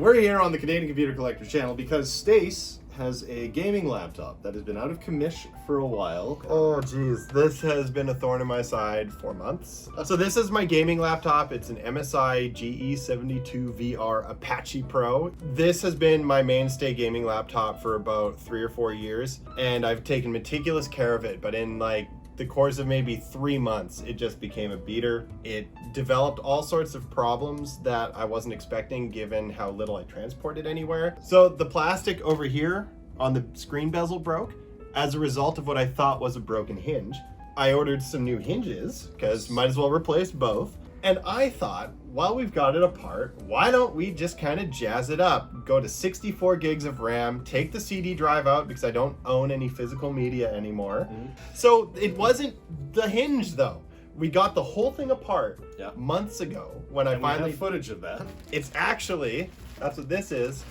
we're here on the Canadian Computer Collector channel because Stace has a gaming laptop that has been out of commission for a while. Oh geez, this has been a thorn in my side for months. So this is my gaming laptop. It's an MSI GE72VR Apache Pro. This has been my mainstay gaming laptop for about 3 or 4 years, and I've taken meticulous care of it, but in like the course of maybe 3 months, it just became a beater. It developed all sorts of problems that I wasn't expecting given how little I transported anywhere. So the plastic over here on the screen bezel broke as a result of what I thought was a broken hinge. I ordered some new hinges because might as well replace both. And I thought, while we've got it apart, why don't we just kind of jazz it up? Go to 64 gigs of RAM, take the CD drive out because I don't own any physical media anymore. So it wasn't the hinge though. We got the whole thing apart months ago when I finally have footage of that. It's actually, that's what this is.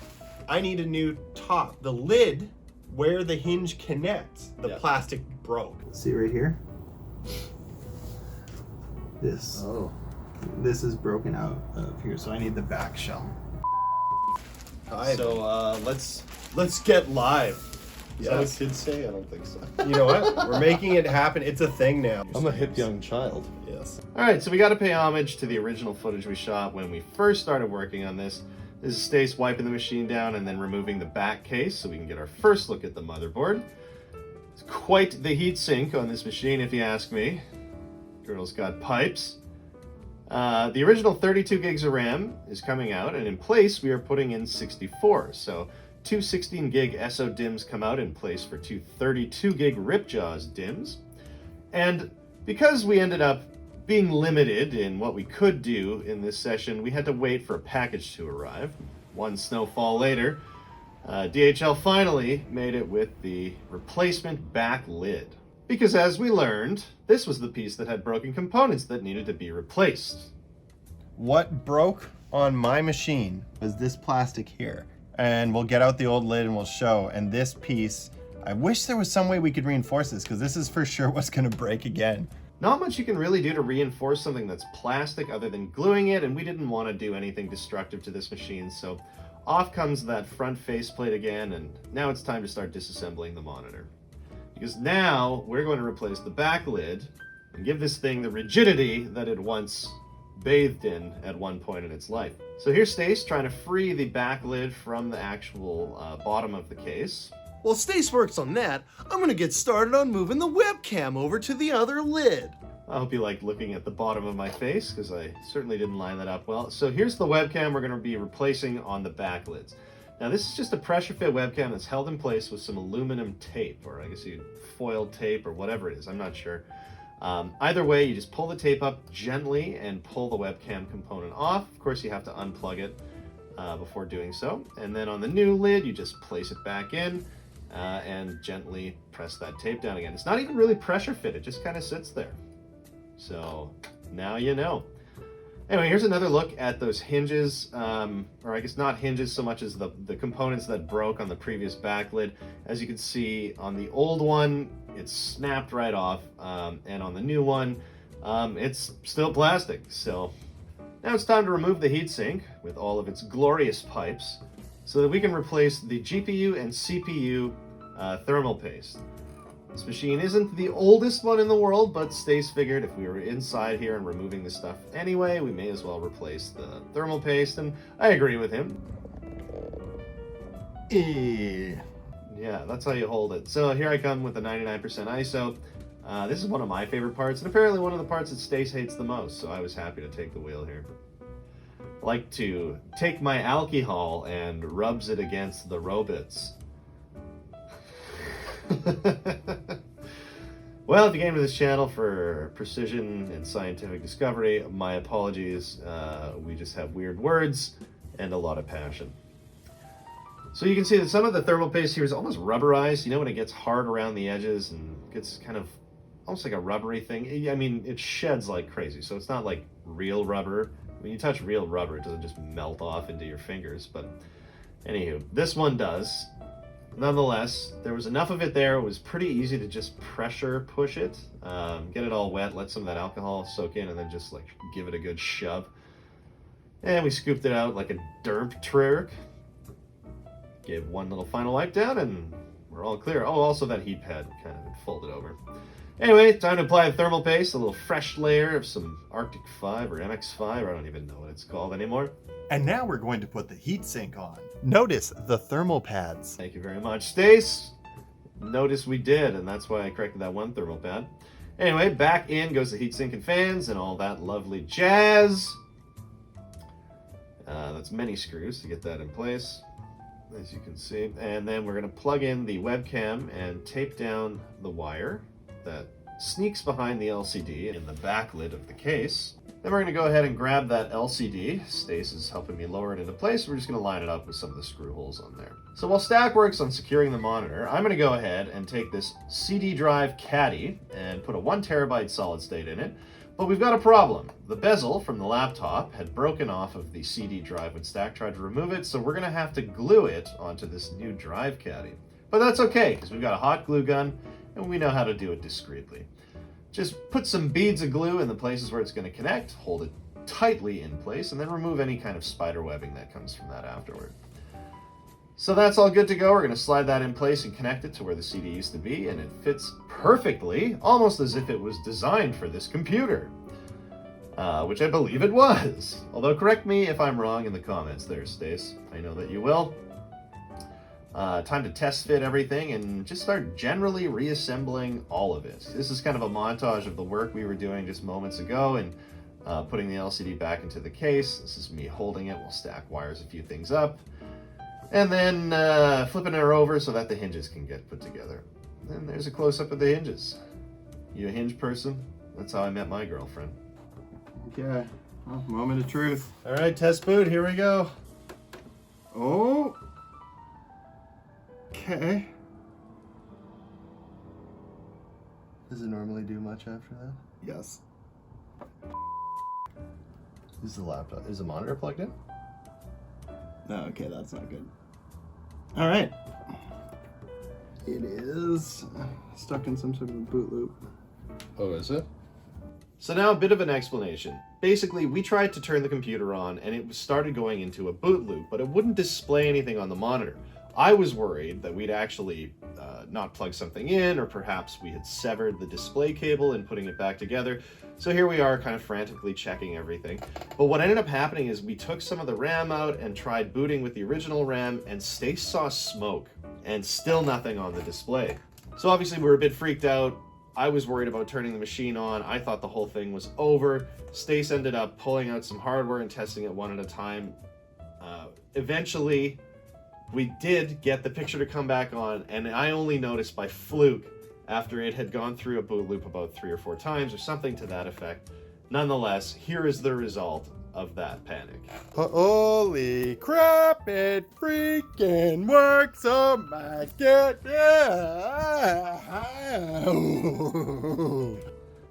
I need a new top. The lid where the hinge connects, the plastic broke. See right here? This. Oh. This is broken out of here, so I need the back shell. So let's get live. Is that what kids say? I don't think so. You know what? We're making it happen. It's a thing now. I'm a hip young child. Yes. All right, so we got to pay homage to the original footage we shot when we first started working on this. This is Stace wiping the machine down and then removing the back case so we can get our first look at the motherboard. It's quite the heat sink on this machine, if you ask me. Girl's got pipes. The original 32 gigs of RAM is coming out, and in place we are putting in 64. So two 16 gig SO DIMMs come out in place for two 32 gig Ripjaws DIMMs. And because we ended up being limited in what we could do in this session, we had to wait for a package to arrive. One snowfall later, DHL finally made it with the replacement back lid. Because as we learned, this was the piece that had broken components that needed to be replaced. What broke on my machine was this plastic here. And we'll get out the old lid and we'll show. And this piece, I wish there was some way we could reinforce this because this is for sure what's gonna break again. Not much you can really do to reinforce something that's plastic other than gluing it, and we didn't want to do anything destructive to this machine, so off comes that front faceplate again, and now it's time to start disassembling the monitor. Because now we're going to replace the back lid and give this thing the rigidity that it once bathed in at one point in its life. So here's Stace trying to free the back lid from the actual bottom of the case. While Stace works on that, I'm gonna get started on moving the webcam over to the other lid. I hope you like looking at the bottom of my face, because I certainly didn't line that up well. So here's the webcam we're going to be replacing on the back lids. Now this is just a pressure fit webcam that's held in place with some aluminum tape, or I guess you foil tape or whatever it is, I'm not sure. Either way, you just pull the tape up gently and pull the webcam component off. Of course, you have to unplug it before doing so. And then on the new lid, you just place it back in and gently press that tape down again. It's not even really pressure fit, it just kind of sits there. So now you know. Anyway, here's another look at those hinges, or I guess not hinges so much as the components that broke on the previous back lid. As you can see on the old one, it's snapped right off, and on the new one, it's still plastic. So now it's time to remove the heatsink with all of its glorious pipes so that we can replace the GPU and CPU thermal paste. This machine isn't the oldest one in the world, but Stace figured if we were inside here and removing this stuff anyway, we may as well replace the thermal paste, and I agree with him. Yeah, that's how you hold it. So here I come with the 99% ISO. This is one of my favorite parts, and apparently one of the parts that Stace hates the most, so I was happy to take the wheel here. I like to take my alcohol and rubs it against the robots. Well, if you came to this channel for precision and scientific discovery, my apologies. We just have weird words and a lot of passion. So you can see that some of the thermal paste here is almost rubberized. You know when it gets hard around the edges and gets kind of almost like a rubbery thing? I mean, it sheds like crazy, so it's not like real rubber. When you touch real rubber, it doesn't just melt off into your fingers. But anywho, this one does. Nonetheless, there was enough of it there. It was pretty easy to just pressure push it, get it all wet, let some of that alcohol soak in, and then just like give it a good shove. And we scooped it out like a derp trick. Gave one little final wipe down and we're all clear. Oh, also that heat pad kind of folded over. Anyway, time to apply a thermal paste, a little fresh layer of some Arctic 5 or MX5, I don't even know what it's called anymore. And now we're going to put the heatsink on. Notice the thermal pads. Thank you very much, Stace. Notice we did, and that's why I corrected that one thermal pad. Anyway, back in goes the heatsink and fans and all that lovely jazz. That's many screws to get that in place, as you can see. And then we're going to plug in the webcam and tape down the wire that sneaks behind the LCD in the backlid of the case. Then we're going to go ahead and grab that LCD. Stace is helping me lower it into place. We're just going to line it up with some of the screw holes on there. So while Stac works on securing the monitor, I'm going to go ahead and take this CD drive caddy and put a 1 terabyte solid state in it. But we've got a problem. The bezel from the laptop had broken off of the CD drive when Stac tried to remove it, so we're going to have to glue it onto this new drive caddy. But that's okay, because we've got a hot glue gun and we know how to do it discreetly. Just put some beads of glue in the places where it's going to connect, hold it tightly in place, and then remove any kind of spider webbing that comes from that afterward. So that's all good to go. We're going to slide that in place and connect it to where the CD used to be, and it fits perfectly, almost as if it was designed for this computer. Which I believe it was. Although correct me if I'm wrong in the comments there, Stace. I know that you will. Time to test fit everything and just start generally reassembling all of it. This is kind of a montage of the work we were doing just moments ago and putting the LCD back into the case. This is me holding it while Stac wires a few things up. And then flipping her over so that the hinges can get put together. And there's a close-up of the hinges. You a hinge person? That's how I met my girlfriend. Okay, well, moment of truth. All right, test boot, here we go. Oh. Okay. Does it normally do much after that? Yes. Is the laptop, is the monitor plugged in? No, okay, that's not good. All right. It is stuck in some sort of a boot loop. Oh, is it? So now a bit of an explanation. Basically, we tried to turn the computer on and it started going into a boot loop, but it wouldn't display anything on the monitor. I was worried that we'd actually not plug something in, or perhaps we had severed the display cable and putting it back together. So here we are kind of frantically checking everything. But what ended up happening is we took some of the RAM out and tried booting with the original RAM, and Stace saw smoke and still nothing on the display. So obviously we were a bit freaked out. I was worried about turning the machine on. I thought the whole thing was over. Stace ended up pulling out some hardware and testing it one at a time. Eventually, we did get the picture to come back on, and I only noticed by fluke after it had gone through a boot loop about 3 or 4 times or something to that effect. Nonetheless, here is the result of that panic. Holy crap, it freaking works! Oh my god!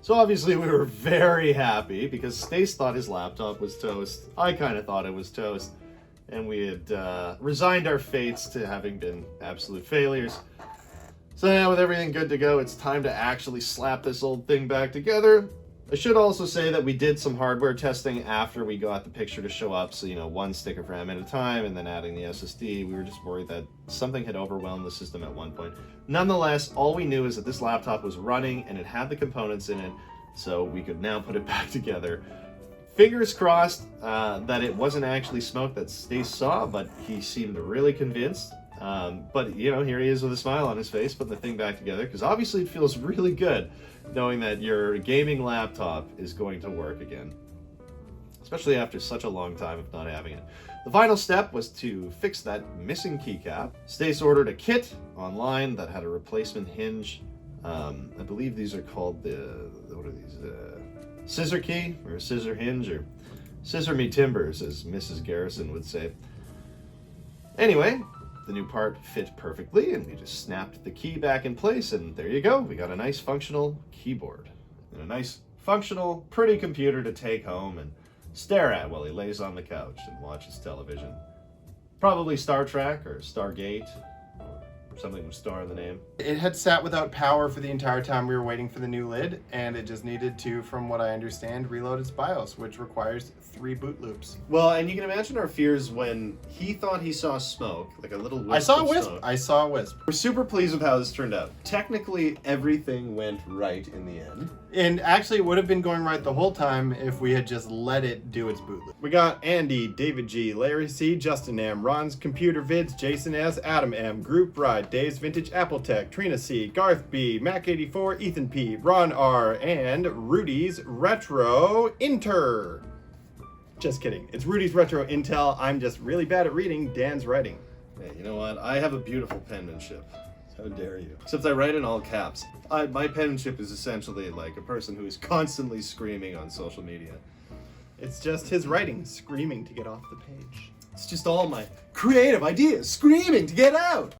So obviously we were very happy because Stace thought his laptop was toast. I kind of thought it was toast. And we had resigned our fates to having been absolute failures. So now with everything good to go, it's time to actually slap this old thing back together. I should also say that we did some hardware testing after we got the picture to show up. So, you know, 1 stick of RAM at a time and then adding the SSD. We were just worried that something had overwhelmed the system at one point. Nonetheless, all we knew is that this laptop was running and it had the components in it. So we could now put it back together. Fingers crossed that it wasn't actually smoke that Stace saw, but he seemed really convinced. But, you know, here he is with a smile on his face, putting the thing back together, because obviously it feels really good knowing that your gaming laptop is going to work again, especially after such a long time of not having it. The final step was to fix that missing keycap. Stace ordered a kit online that had a replacement hinge. I believe these are called what are these? Scissor key, or scissor hinge, or scissor me timbers, as Mrs. Garrison would say. Anyway, the new part fit perfectly, and we just snapped the key back in place, and there you go. We got a nice functional keyboard and a nice functional, pretty computer to take home and stare at while he lays on the couch and watches television. Probably Star Trek or Stargate or something with star in the name. It had sat without power for the entire time we were waiting for the new lid, and it just needed to, from what I understand, reload its BIOS, which requires 3 boot loops. Well, and you can imagine our fears when he thought he saw smoke, like a little wisp I saw a of wisp. smoke. I saw a wisp. We're super pleased with how this turned out. Technically, everything went right in the end. And actually, it would have been going right the whole time if we had just let it do its boot loop. We got Andy, David G, Larry C, Justin M, Ron's Computer Vids, Jason S, Adam M, Groupride, Dave's Vintage Apple Tech, Trina C, Garth B, Mac84, Ethan P, Ron R, and Rudy's Retro Inter. Just kidding. It's Rudy's Retro Intel. I'm just really bad at reading Dan's writing. Hey, you know what? I have a beautiful penmanship. How dare you? Except I write in all caps. My penmanship is essentially like a person who is constantly screaming on social media. It's just his writing screaming to get off the page. It's just all my creative ideas screaming to get out.